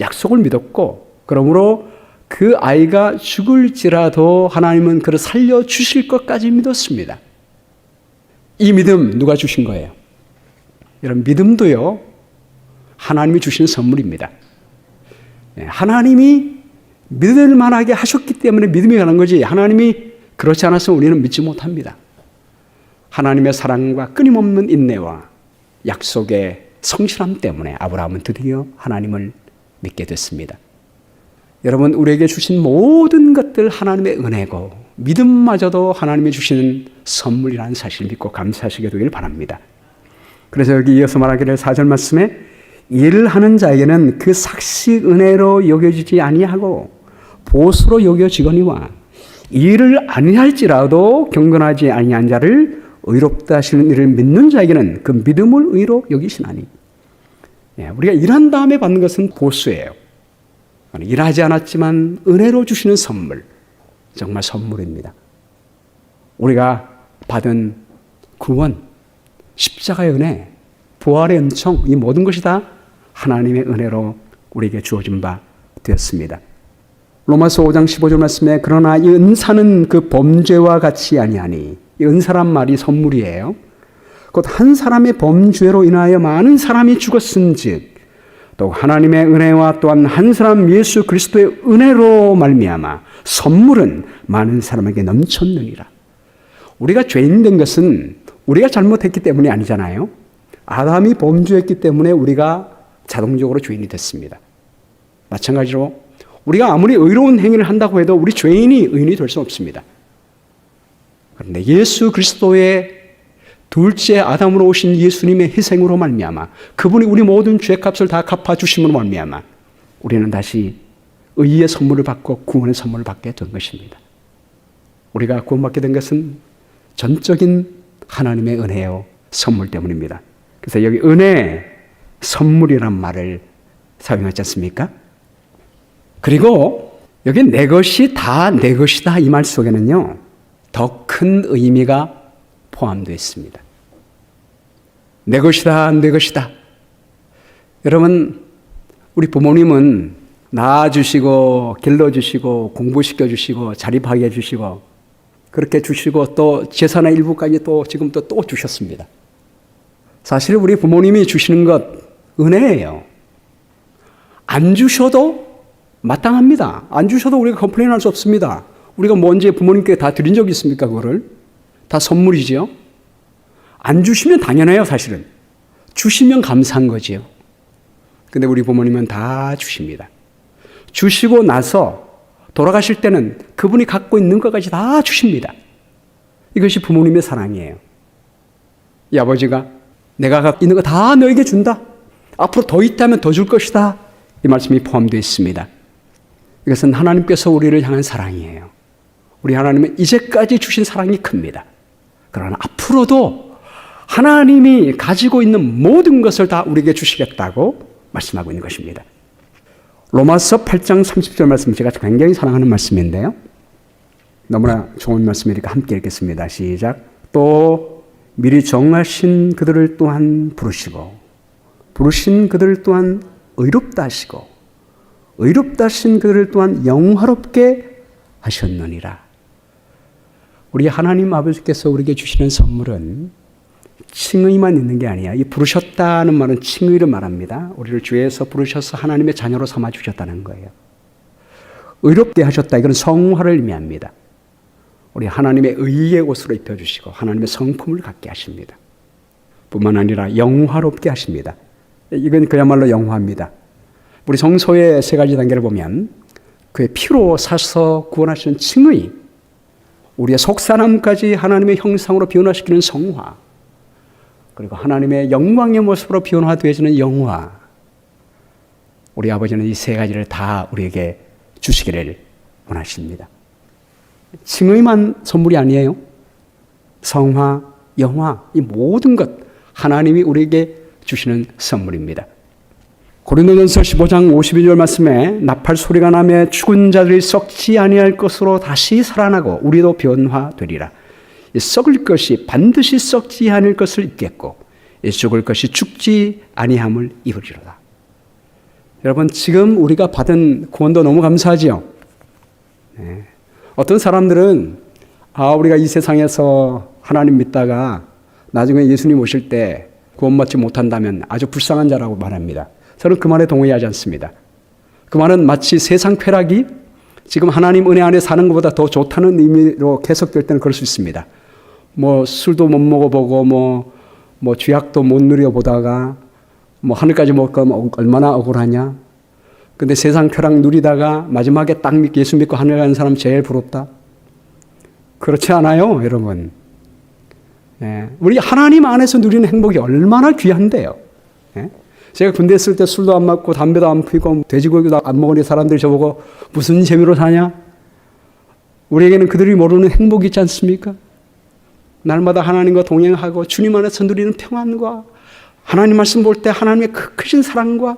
약속을 믿었고, 그러므로 그 아이가 죽을지라도 하나님은 그를 살려주실 것까지 믿었습니다. 이 믿음 누가 주신 거예요? 여러분, 믿음도요, 하나님이 주신 선물입니다. 하나님이 믿을 만하게 하셨기 때문에 믿음이 가는 거지, 하나님이 그렇지 않았으면 우리는 믿지 못합니다. 하나님의 사랑과 끊임없는 인내와 약속의 성실함 때문에 아브라함은 드디어 하나님을 믿게 됐습니다. 여러분, 우리에게 주신 모든 것들 하나님의 은혜고 믿음마저도 하나님이 주시는 선물이라는 사실을 믿고 감사하시게 되길 바랍니다. 그래서 여기 이어서 말하기를 4절 말씀에 일을 하는 자에게는 그 삭시 은혜로 여겨지지 아니하고 보수로 여겨지거니와 일을 아니할지라도 경건하지 아니한 자를 의롭다 하시는 이를 믿는 자에게는 그 믿음을 의로 여기시나니. 우리가 일한 다음에 받는 것은 보수예요. 일하지 않았지만 은혜로 주시는 선물, 정말 선물입니다. 우리가 받은 구원, 십자가의 은혜, 부활의 은총, 이 모든 것이 다 하나님의 은혜로 우리에게 주어진 바 되었습니다. 로마서 5장 15절 말씀에 그러나 이 은사는 그 범죄와 같이 아니하니, 이 은사란 말이 선물이에요. 곧 한 사람의 범죄로 인하여 많은 사람이 죽었은즉 또 하나님의 은혜와 또한 한 사람 예수 그리스도의 은혜로 말미암아 선물은 많은 사람에게 넘쳤느니라. 우리가 죄인 된 것은 우리가 잘못했기 때문이 아니잖아요. 아담이 범죄했기 때문에 우리가 자동적으로 죄인이 됐습니다. 마찬가지로 우리가 아무리 의로운 행위를 한다고 해도 우리 죄인이 의인이 될 수 없습니다. 그런데 예수 그리스도의 둘째 아담으로 오신 예수님의 희생으로 말미암아 그분이 우리 모든 죄값을 다 갚아주심으로 말미암아 우리는 다시 의의 선물을 받고 구원의 선물을 받게 된 것입니다. 우리가 구원받게 된 것은 전적인 하나님의 은혜요 선물 때문입니다. 그래서 여기 은혜, 선물이란 말을 사용하지 않습니까? 그리고 여기 내 것이 다 내 것이다 이 말 속에는요 더 큰 의미가 포함되어 있습니다. 내 것이다, 내 것이다. 여러분, 우리 부모님은 낳아주시고 길러주시고 공부시켜주시고 자립하게 해주시고 그렇게 주시고 또 재산의 일부까지 또 지금 또 주셨습니다. 사실 우리 부모님이 주시는 것 은혜예요. 안 주셔도 마땅합니다. 안 주셔도 우리가 컴플레인할 수 없습니다. 우리가 먼저 부모님께 다 드린 적이 있습니까? 그거를 다 선물이죠. 안 주시면 당연해요. 사실은 주시면 감사한 거지요. 근데 우리 부모님은 다 주십니다. 주시고 나서 돌아가실 때는 그분이 갖고 있는 것까지 다 주십니다. 이것이 부모님의 사랑이에요. 이 아버지가 내가 갖고 있는 거 다 너에게 준다. 앞으로 더 있다면 더 줄 것이다. 이 말씀이 포함되어 있습니다. 이것은 하나님께서 우리를 향한 사랑이에요. 우리 하나님은 이제까지 주신 사랑이 큽니다. 그러나 앞으로도 하나님이 가지고 있는 모든 것을 다 우리에게 주시겠다고 말씀하고 있는 것입니다. 로마서 8장 30절 말씀 제가 굉장히 사랑하는 말씀인데요. 너무나 좋은 말씀이니까 함께 읽겠습니다. 시작. 또 미리 정하신 그들을 또한 부르시고 부르신 그들을 또한 의롭다 하시고 의롭다 하신 그들을 또한 영화롭게 하셨느니라. 우리 하나님 아버지께서 우리에게 주시는 선물은 칭의만 있는 게 아니야. 이 부르셨다는 말은 칭의를 말합니다. 우리를 주에서 부르셔서 하나님의 자녀로 삼아 주셨다는 거예요. 의롭게 하셨다. 이건 성화를 의미합니다. 우리 하나님의 의의 옷으로 입혀주시고 하나님의 성품을 갖게 하십니다. 뿐만 아니라 영화롭게 하십니다. 이건 그야말로 영화입니다. 우리 성소의 세 가지 단계를 보면 그의 피로 사서 구원하시는 칭의, 우리의 속사람까지 하나님의 형상으로 변화시키는 성화, 그리고 하나님의 영광의 모습으로 변화되어지는 영화. 우리 아버지는 이 세 가지를 다 우리에게 주시기를 원하십니다. 칭의만 선물이 아니에요. 성화, 영화, 이 모든 것 하나님이 우리에게 주시는 선물입니다. 고린도전서 15장 52절 말씀에 나팔 소리가 나며 죽은 자들이 썩지 아니할 것으로 다시 살아나고 우리도 변화되리라. 이 썩을 것이 반드시 썩지 않을 것을 입겠고 이 죽을 것이 죽지 아니함을 입으리로다. 여러분, 지금 우리가 받은 구원도 너무 감사하지요. 네. 어떤 사람들은 우리가 이 세상에서 하나님 믿다가 나중에 예수님 오실 때 구원받지 못한다면 아주 불쌍한 자라고 말합니다. 저는 그 말에 동의하지 않습니다. 그 말은 마치 세상 쾌락이 지금 하나님 은혜 안에 사는 것보다 더 좋다는 의미로 해석될 때는 그럴 수 있습니다. 뭐 술도 못 먹어보고 뭐 쥐약도 못 누려보다가 뭐 하늘까지 못 가면 얼마나 억울하냐. 근데 세상 쾌락 누리다가 마지막에 딱 예수 믿고 하늘 가는 사람 제일 부럽다. 그렇지 않아요, 여러분. 예, 우리 하나님 안에서 누리는 행복이 얼마나 귀한데요. 예? 제가 군대 있을 때 술도 안 맞고 담배도 안 피고 돼지고기도 안 먹으니 사람들이 저보고 무슨 재미로 사냐? 우리에게는 그들이 모르는 행복이 있지 않습니까? 날마다 하나님과 동행하고 주님 안에서 누리는 평안과 하나님 말씀 볼 때 하나님의 크신 사랑과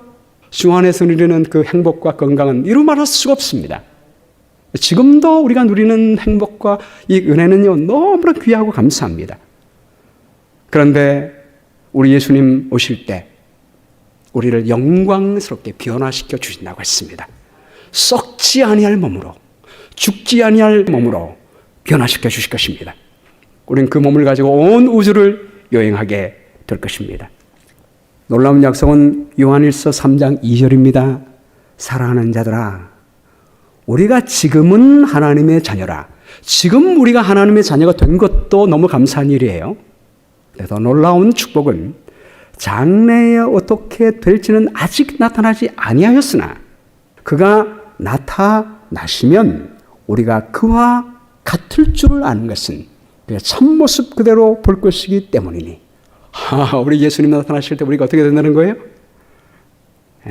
주 안에서 누리는 그 행복과 건강은 이루 말할 수가 없습니다. 지금도 우리가 누리는 행복과 이 은혜는요, 너무나 귀하고 감사합니다. 그런데 우리 예수님 오실 때 우리를 영광스럽게 변화시켜 주신다고 했습니다. 썩지 아니할 몸으로, 죽지 아니할 몸으로 변화시켜 주실 것입니다. 우리는 그 몸을 가지고 온 우주를 여행하게 될 것입니다. 놀라운 약속은 요한일서 3장 2절입니다. 사랑하는 자들아, 우리가 지금은 하나님의 자녀라. 지금 우리가 하나님의 자녀가 된 것도 너무 감사한 일이에요. 더 놀라운 축복은 장래에 어떻게 될지는 아직 나타나지 아니하였으나 그가 나타나시면 우리가 그와 같을 줄을 아는 것은 그의 참모습 그대로 볼 것이기 때문이니. 우리 예수님 나타나실 때 우리가 어떻게 된다는 거예요?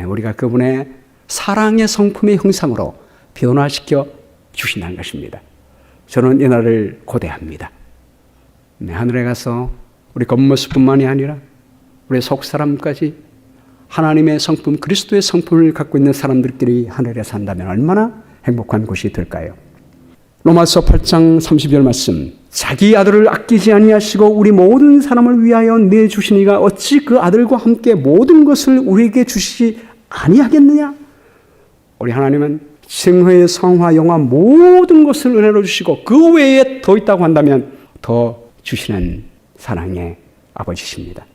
우리가 그분의 사랑의 성품의 형상으로 변화시켜 주신다는 것입니다. 저는 이 날을 고대합니다. 하늘에 가서 우리 겉모습뿐만이 아니라 우리 속사람까지 하나님의 성품, 그리스도의 성품을 갖고 있는 사람들끼리 하늘에 산다면 얼마나 행복한 곳이 될까요? 로마서 8장 30절 말씀, 자기 아들을 아끼지 아니하시고 우리 모든 사람을 위하여 내주시니가 어찌 그 아들과 함께 모든 것을 우리에게 주시지 아니하겠느냐? 우리 하나님은 생회, 성화, 영화 모든 것을 은혜로 주시고 그 외에 더 있다고 한다면 더 주시는 사랑의 아버지십니다.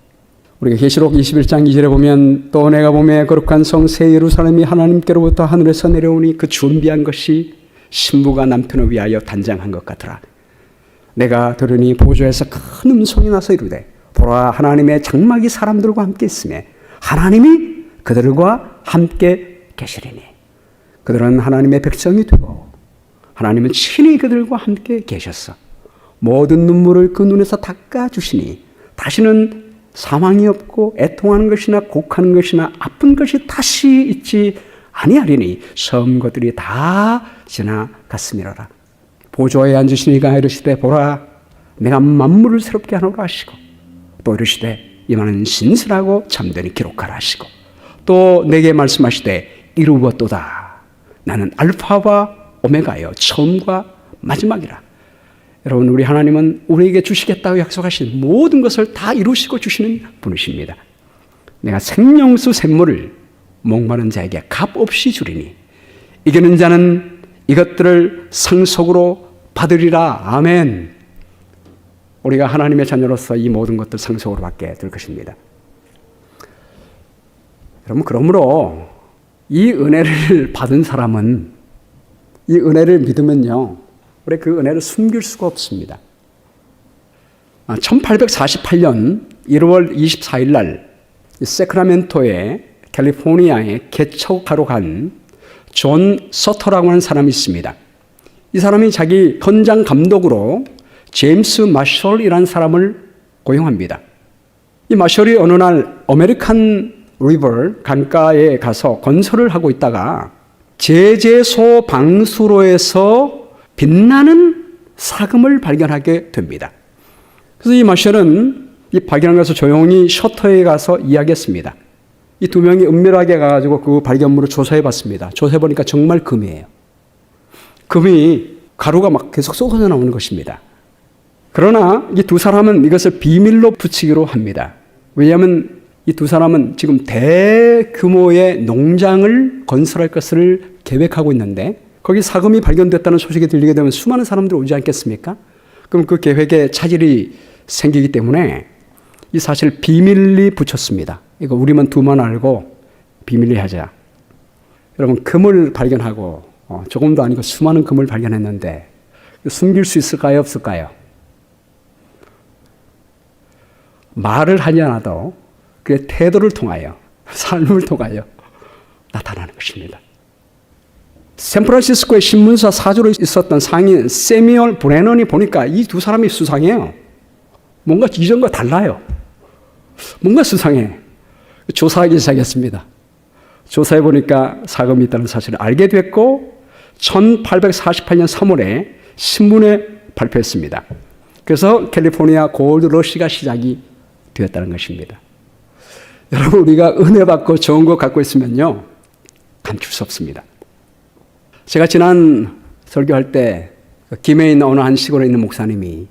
우리가 계시록 21장 2절에 보면 또 내가 보매 거룩한 성 새 예루살렘이 하나님께로부터 하늘에서 내려오니 그 준비한 것이 신부가 남편을 위하여 단장한 것 같더라. 내가 들으니 보좌에서 큰 음성이 나서 이르되 보라, 하나님의 장막이 사람들과 함께 있으며 하나님이 그들과 함께 계시리니. 그들은 하나님의 백성이 되고 하나님은 친히 그들과 함께 계셨어. 모든 눈물을 그 눈에서 닦아주시니 다시는 사망이 없고 애통하는 것이나 곡하는 것이나 아픈 것이 다시 있지 아니하리니 처음 것들이 다 지나갔음이로라. 보좌에 앉으시니가 이르시되 보라, 내가 만물을 새롭게 하노라 하시고 또 이르시되 이만은 신실하고 참되니 기록하라 하시고 또 내게 말씀하시되 이루었도다. 나는 알파와 오메가여 처음과 마지막이라. 여러분, 우리 하나님은 우리에게 주시겠다고 약속하신 모든 것을 다 이루시고 주시는 분이십니다. 내가 생명수 샘물을 목마른 자에게 값없이 주리니 이기는 자는 이것들을 상속으로 받으리라. 아멘. 우리가 하나님의 자녀로서 이 모든 것들 상속으로 받게 될 것입니다. 여러분, 그러므로 이 은혜를 받은 사람은, 이 은혜를 믿으면요, 우리 그 은혜를 숨길 수가 없습니다. 1848년 1월 24일 날 세크라멘토의 캘리포니아에 개척하러 간 존 서터라고 하는 사람이 있습니다. 이 사람이 자기 현장 감독으로 제임스 마셜이라는 사람을 고용합니다. 이 마셜이 어느 날 아메리칸 리버 강가에 가서 건설을 하고 있다가 제재소 방수로에서 빛나는 사금을 발견하게 됩니다. 그래서 이 마셜은 이 발견한 것을 조용히 셔터에 가서 이야기했습니다. 이 두 명이 은밀하게 가가지고 그 발견물을 조사해 봤습니다. 조사해 보니까 정말 금이에요. 금이 가루가 막 계속 쏟아져 나오는 것입니다. 그러나 이 두 사람은 이것을 비밀로 붙이기로 합니다. 왜냐하면 이 두 사람은 지금 대규모의 농장을 건설할 것을 계획하고 있는데 거기 사금이 발견됐다는 소식이 들리게 되면 수많은 사람들이 오지 않겠습니까? 그럼 그 계획에 차질이 생기기 때문에 이 사실 비밀리 붙였습니다. 이거 우리만 두만 알고 비밀리 하자. 여러분, 금을 발견하고 조금도 아니고 수많은 금을 발견했는데 숨길 수 있을까요? 없을까요? 말을 하지 않아도 그의 태도를 통하여, 삶을 통하여 나타나는 것입니다. 샌프란시스코의 신문사 사주로 있었던 상인 세미얼 브레넌이 보니까 이 두 사람이 수상해요. 뭔가 이전과 달라요. 뭔가 수상해. 조사하기 시작했습니다. 조사해 보니까 사금이 있다는 사실을 알게 됐고 1848년 3월에 신문에 발표했습니다. 그래서 캘리포니아 골드 러시가 시작이 되었다는 것입니다. 여러분, 우리가 은혜 받고 좋은 거 갖고 있으면요, 감출 수 없습니다. 제가 지난 설교할 때 김해에 있는 어느 한 시골에 있는 목사님이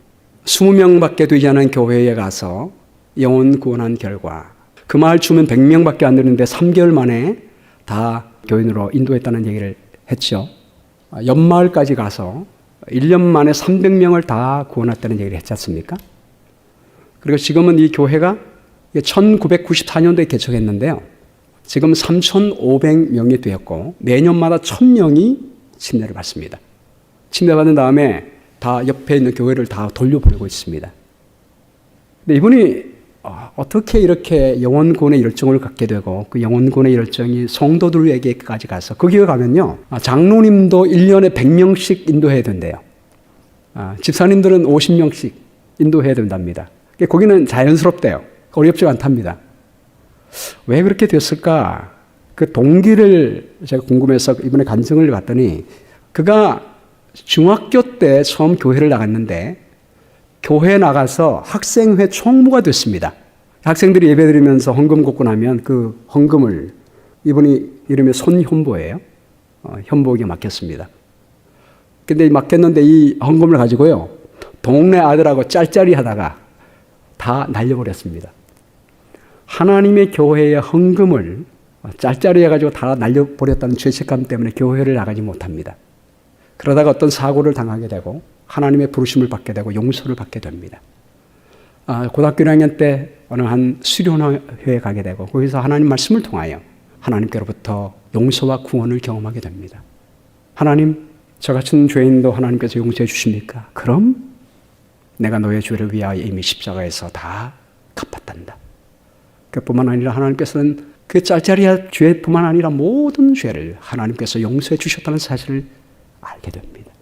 20명밖에 되지 않은 교회에 가서 영혼 구원한 결과 그 마을 주민 100명밖에 안 되는데 3개월 만에 다 교인으로 인도했다는 얘기를 했죠. 옆마을까지 가서 1년 만에 300명을 다 구원했다는 얘기를 했지 않습니까? 그리고 지금은 이 교회가 1994년도에 개척했는데요. 지금 3,500명이 되었고 매년마다 1,000명이 침례를 받습니다. 침례받은 다음에 다 옆에 있는 교회를 다 돌려보내고 있습니다. 근데 이분이 어떻게 이렇게 영혼 구원의 열정을 갖게 되고 그 영혼 구원의 열정이 성도들에게까지 가서 거기에 가면요. 장로님도 1년에 100명씩 인도해야 된대요. 집사님들은 50명씩 인도해야 된답니다. 거기는 자연스럽대요. 어렵지 않답니다. 왜 그렇게 됐을까? 그 동기를 제가 궁금해서 이번에 간증을 봤더니 그가 중학교 때 처음 교회를 나갔는데 교회에 나가서 학생회 총무가 됐습니다. 학생들이 예배드리면서 헌금 걷고 나면 그 헌금을 이분이 이름이 손현보예요. 현보에게 맡겼습니다. 근데 맡겼는데 이 헌금을 가지고요. 동네 아들하고 짤짤이 하다가 다 날려버렸습니다. 하나님의 교회의 헌금을 짤짤이 해가지고 다 날려버렸다는 죄책감 때문에 교회를 나가지 못합니다. 그러다가 어떤 사고를 당하게 되고 하나님의 부르심을 받게 되고 용서를 받게 됩니다. 고등학교 1학년 때 어느 한 수련회에 가게 되고 거기서 하나님 말씀을 통하여 하나님께로부터 용서와 구원을 경험하게 됩니다. 하나님, 저 같은 죄인도 하나님께서 용서해 주십니까? 그럼 내가 너의 죄를 위하여 이미 십자가에서 다 갚았단다. 그뿐만 아니라 하나님께서는 그 짤짤이한 죄뿐만 아니라 모든 죄를 하나님께서 용서해 주셨다는 사실을 알게 됩니다.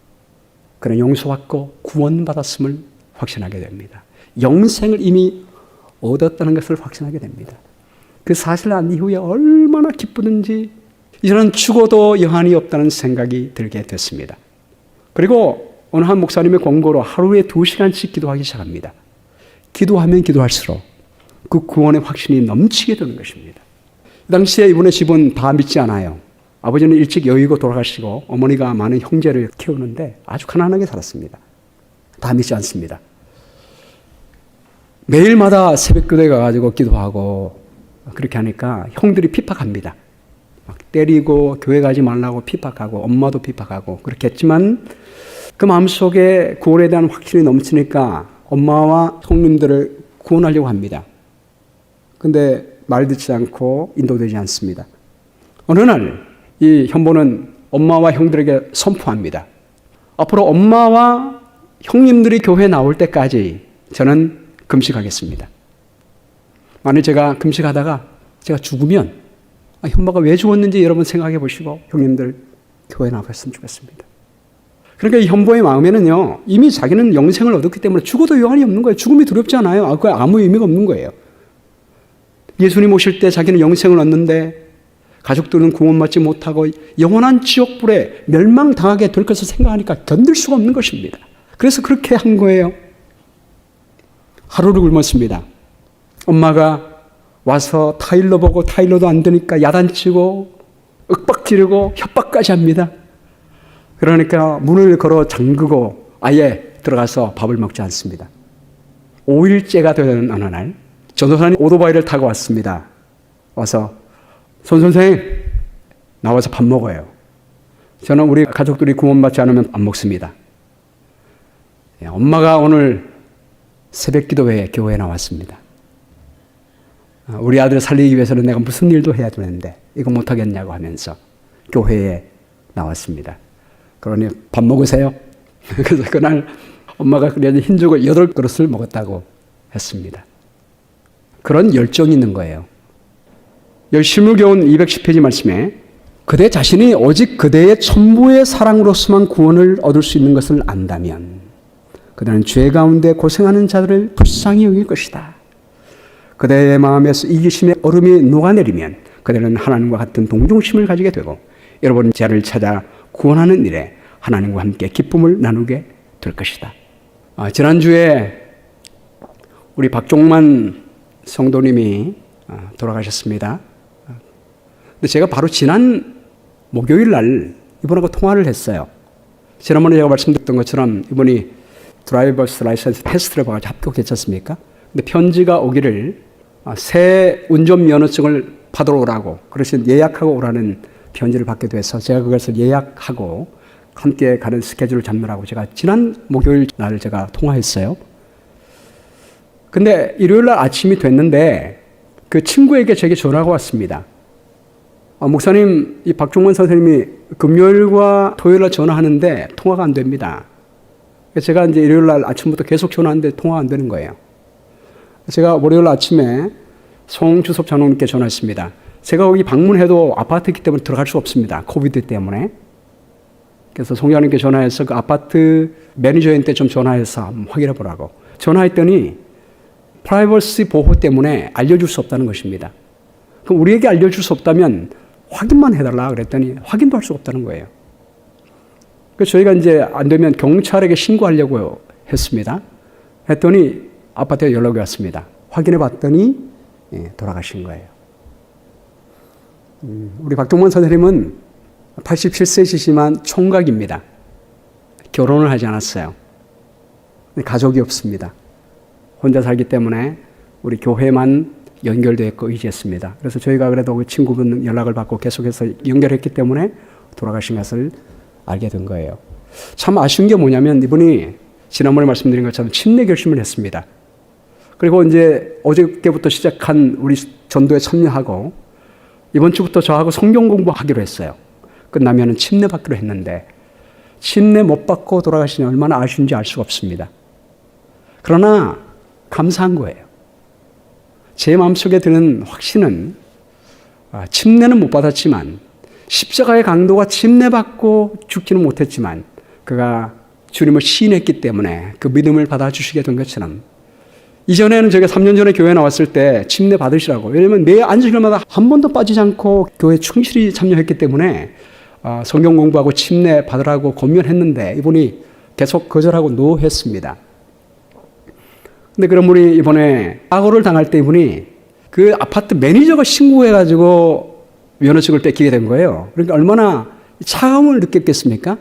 그런 용서받고 구원받았음을 확신하게 됩니다. 영생을 이미 얻었다는 것을 확신하게 됩니다. 그 사실을 안 이후에 얼마나 기쁘든지 이제는 죽어도 여한이 없다는 생각이 들게 됐습니다. 그리고 어느 한 목사님의 권고로 하루에 2시간씩 기도하기 시작합니다. 기도하면 기도할수록 그 구원의 확신이 넘치게 되는 것입니다. 당시에 이분의 집은 다 믿지 않아요. 아버지는 일찍 여의고 돌아가시고 어머니가 많은 형제를 키우는데 아주 가난하게 살았습니다. 다 믿지 않습니다. 매일마다 새벽교대에 가가지고 기도하고 그렇게 하니까 형들이 핍박합니다. 막 때리고 교회 가지 말라고 핍박하고 엄마도 핍박하고 그렇게 했지만 그 마음속에 구원에 대한 확신이 넘치니까 엄마와 형님들을 구원하려고 합니다. 근데 말 듣지 않고 인도되지 않습니다. 어느 날 이 현보는 엄마와 형들에게 선포합니다. 앞으로 엄마와 형님들이 교회에 나올 때까지 저는 금식하겠습니다. 만약 제가 금식하다가 제가 죽으면 현보가 왜 죽었는지 여러분 생각해 보시고 형님들 교회에 나왔으면 좋겠습니다. 그러니까 이 현보의 마음에는요. 이미 자기는 영생을 얻었기 때문에 죽어도 여한이 없는 거예요. 죽음이 두렵지 않아요. 그거 아무 의미가 없는 거예요. 예수님 오실 때 자기는 영생을 얻는데 가족들은 구원받지 못하고 영원한 지옥불에 멸망당하게 될 것을 생각하니까 견딜 수가 없는 것입니다. 그래서 그렇게 한 거예요. 하루를 굶었습니다. 엄마가 와서 타일러 보고 타일러도 안 되니까 야단치고 윽박지르고 협박까지 합니다. 그러니까 문을 걸어 잠그고 아예 들어가서 밥을 먹지 않습니다. 5일째가 되는 어느 날 전도사님 오토바이를 타고 왔습니다. 와서 손 선생 나와서 밥 먹어요. 저는 우리 가족들이 구원받지 않으면 안 먹습니다. 엄마가 오늘 새벽 기도회에 교회에 나왔습니다. 우리 아들을 살리기 위해서는 내가 무슨 일도 해야 되는데 이거 못하겠냐고 하면서 교회에 나왔습니다. 그러니 밥 먹으세요. 그래서 그날 엄마가 그래야지 흰죽을 8그릇을 먹었다고 했습니다. 그런 열정이 있는 거예요. 여기 실무교훈 210페이지 말씀에 그대 자신이 오직 그대의 천부의 사랑으로서만 구원을 얻을 수 있는 것을 안다면 그대는 죄 가운데 고생하는 자들을 불쌍히 여길 것이다. 그대의 마음에서 이기심의 얼음이 녹아내리면 그대는 하나님과 같은 동정심을 가지게 되고 여러분 자를 찾아 구원하는 일에 하나님과 함께 기쁨을 나누게 될 것이다. 지난주에 우리 박종만 성도님이 돌아가셨습니다. 근데 제가 바로 지난 목요일 날 이분하고 통화를 했어요. 지난번에 제가 말씀드렸던 것처럼 이분이 드라이버스 라이센스 테스트를 봐가지고 합격했지 않습니까? 근데 편지가 오기를 새 운전면허증을 받으러 오라고, 그래서 예약하고 오라는 편지를 받게 돼서 제가 그것을 예약하고 함께 가는 스케줄을 잡느라고 제가 지난 목요일 날 제가 통화했어요. 근데 일요일 날 아침이 됐는데 그 친구에게 제게 전화가 왔습니다. 목사님, 이 박종원 선생님이 금요일과 토요일 날 전화하는데 통화가 안 됩니다. 제가 이제 일요일 날 아침부터 계속 전화하는데 통화가 안 되는 거예요. 제가 월요일 아침에 송주섭 장로님께 전화했습니다. 제가 거기 방문해도 아파트이기 때문에 들어갈 수 없습니다. 코비드 때문에. 그래서 송 장로님께 전화해서 그 아파트 매니저한테 좀 전화해서 확인해 보라고. 전화했더니 프라이버시 보호 때문에 알려줄 수 없다는 것입니다. 그럼 우리에게 알려줄 수 없다면 확인만 해달라 그랬더니 확인도 할 수 없다는 거예요. 그래서 저희가 이제 안 되면 경찰에게 신고하려고 했습니다. 했더니 아파트에 연락이 왔습니다. 확인해 봤더니 돌아가신 거예요. 우리 박동원 선생님은 87세시지만 총각입니다. 결혼을 하지 않았어요. 가족이 없습니다. 혼자 살기 때문에 우리 교회만 연결되어 있고 의지했습니다. 그래서 저희가 그래도 그 친구분 연락을 받고 계속해서 연결했기 때문에 돌아가신 것을 알게 된 거예요. 참 아쉬운 게 뭐냐면 이분이 지난번에 말씀드린 것처럼 침례 결심을 했습니다. 그리고 이제 어저께부터 시작한 우리 전도에 참여하고 이번 주부터 저하고 성경 공부하기로 했어요. 끝나면은 침례 받기로 했는데 침례 못 받고 돌아가시니 얼마나 아쉬운지 알 수가 없습니다. 그러나 감사한 거예요. 제 마음속에 드는 확신은 침례는 못 받았지만 십자가의 강도가 침례받고 죽지는 못했지만 그가 주님을 시인했기 때문에 그 믿음을 받아주시게 된 것처럼 이전에는 제가 3년 전에 교회 나왔을 때 침례 받으시라고, 왜냐하면 매 안식일마다 한 번도 빠지지 않고 교회에 충실히 참여했기 때문에 성경 공부하고 침례 받으라고 권면했는데 이분이 계속 거절하고 노했습니다. 근데 그럼 우리 이번에 사고를 당할 때 이분이 그 아파트 매니저가 신고해가지고 면허증을 뺏기게 된 거예요. 그러니까 얼마나 차가움을 느꼈겠습니까?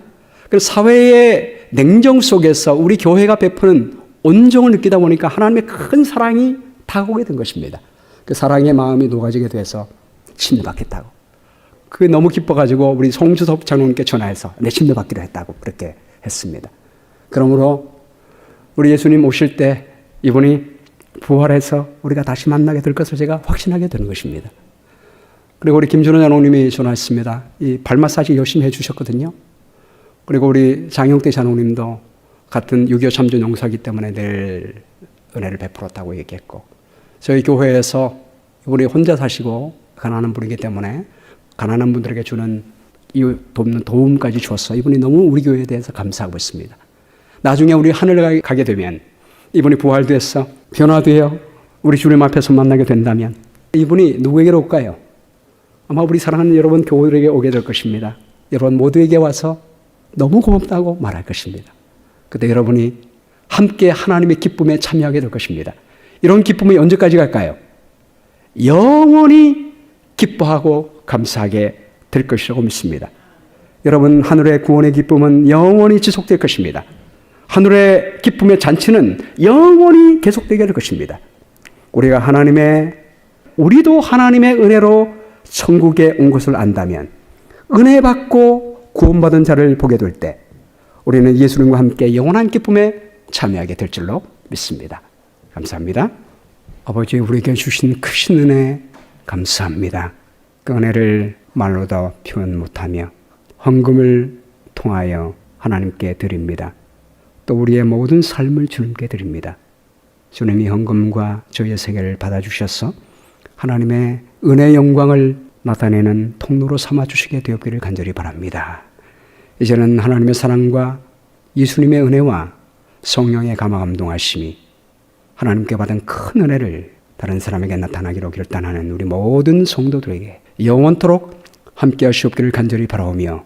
그래서 사회의 냉정 속에서 우리 교회가 베푸는 온정을 느끼다 보니까 하나님의 큰 사랑이 다가오게 된 것입니다. 그 사랑의 마음이 녹아지게 돼서 침례받겠다고. 그게 너무 기뻐가지고 우리 송주섭 장로님께 전화해서 내 침례받기로 했다고 그렇게 했습니다. 그러므로 우리 예수님 오실 때 이분이 부활해서 우리가 다시 만나게 될 것을 제가 확신하게 되는 것입니다. 그리고 우리 김준호 장로님이 전화했습니다. 이 발 마사지 열심히 해주셨거든요. 그리고 우리 장영태 장로님도 같은 6.25 참전 용사이기 때문에 늘 은혜를 베풀었다고 얘기했고, 저희 교회에서 우리 혼자 사시고 가난한 분이기 때문에 가난한 분들에게 주는 이웃 돕는 도움까지 주었어. 이분이 너무 우리 교회에 대해서 감사하고 있습니다. 나중에 우리 하늘에 가게 되면 이분이 부활돼서 변화되어 우리 주님 앞에서 만나게 된다면 이분이 누구에게로 올까요? 아마 우리 사랑하는 여러분 교우들에게 오게 될 것입니다. 여러분 모두에게 와서 너무 고맙다고 말할 것입니다. 그때 여러분이 함께 하나님의 기쁨에 참여하게 될 것입니다. 이런 기쁨이 언제까지 갈까요? 영원히 기뻐하고 감사하게 될 것이라고 믿습니다. 여러분, 하늘의 구원의 기쁨은 영원히 지속될 것입니다. 하늘의 기쁨의 잔치는 영원히 계속되게 될 것입니다. 우리도 하나님의 은혜로 천국에 온 것을 안다면, 은혜 받고 구원받은 자를 보게 될 때 우리는 예수님과 함께 영원한 기쁨에 참여하게 될 줄로 믿습니다. 감사합니다. 아버지, 우리에게 주신 크신 은혜 감사합니다. 그 은혜를 말로도 표현 못하며 헌금을 통하여 하나님께 드립니다. 또 우리의 모든 삶을 주님께 드립니다. 주님이 헌금과 저희의 세계를 받아주셔서 하나님의 은혜의 영광을 나타내는 통로로 삼아주시게 되었기를 간절히 바랍니다. 이제는 하나님의 사랑과 예수님의 은혜와 성령의 감화감동하심이 하나님께 받은 큰 은혜를 다른 사람에게 나타나기로 결단하는 우리 모든 성도들에게 영원토록 함께 하시옵기를 간절히 바라오며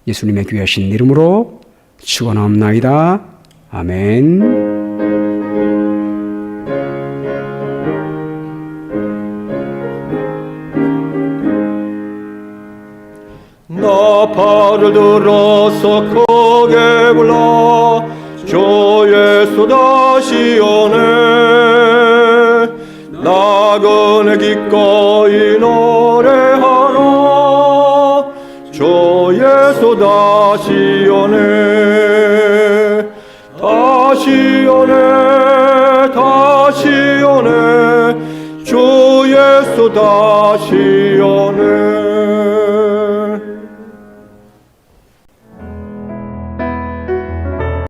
예수님의 귀하신 이름으로 축원하옵나이다. 아멘. 나팔을 들어서 크게 불러 주 예수 다시 오네 나그네 기꺼이 노래하노 주 예수 다시 오네 다시 오네 다시 오네 주 예수 다시 오네